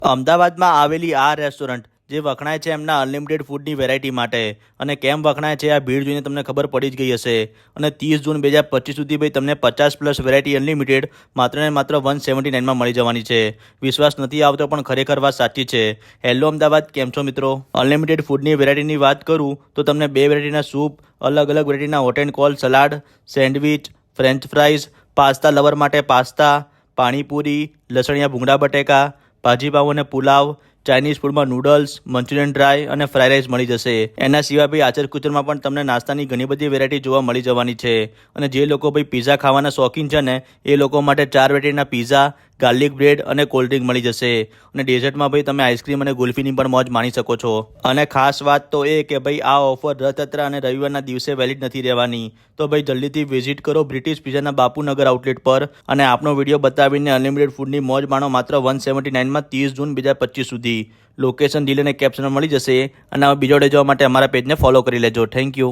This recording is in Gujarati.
અમદાવાદમાં આવેલી આ રેસ્ટોરન્ટ જે વખણાય છે એમના અનલિમિટેડ ફૂડની વેરાયટી માટે, અને કેમ વખણાય છે આ ભીડ જોઈને તમને ખબર પડી જ ગઈ હશે. અને 30 જૂન 2025 સુધી ભાઈ તમને 50+ વેરાયટી અનલિમિટેડ માત્ર ને માત્ર 179માં મળી જવાની છે. વિશ્વાસ નથી આવતો પણ ખરેખર વાત સાચી છે. હેલો અમદાવાદ, કેમ છો મિત્રો? અનલિમિટેડ ફૂડની વેરાયટીની વાત કરું તો તમને 2 વેરાયટીના સૂપ, અલગ અલગ વેરાયટીના hot and cold salad, sandwich, French fries, pasta lover માટે પાસ્તા, પાણીપુરી, લસણિયા ભૂંગળા બટેકા, ભાજીપાવ અને પુલાવ, ચાઇનીઝ ફૂડમાં નૂડલ્સ, મંચુરિયન ડ્રાય અને ફ્રાઈડ રાઈસ મળી જશે. એના સિવાય ભાઈ આચર કુચરમાં પણ તમને નાસ્તાની ઘણી બધી વેરાયટી જોવા મળી જવાની છે. અને જે લોકો ભાઈ પીઝા ખાવાના શોખીન છે ને, એ લોકો માટે 4 વેરાયટીના પીઝા, ગાર્લિક બ્રેડ અને કોલ્ડ ડ્રિંક મળી જશે. અને ડેઝર્ટમાં ભાઈ તમે આઈસ્ક્રીમ અને ગુલ્ફીની પણ મોજ માણી શકો છો. અને ખાસ વાત તો એ કે ભાઈ આ ઓફર રથયાત્રા અને રવિવારના દિવસે વેલિડ નથી રહેવાની. તો ભાઈ જલ્દીથી વિઝિટ કરો બ્રિટિશ પિઝાના બાપુનગર આઉટલેટ પર, અને આપનો વિડીયો બતાવીને અનલિમિટેડ ફૂડની મોજ માણો માત્ર 179માં 30 જૂન 2025 સુધી. લોકેશન ડીલ અને કેપ્શનમાં મળી જશે. અને બીજો વિડીયો જોવા માટે અમારા પેજને ફોલો કરી લેજો. Thank you.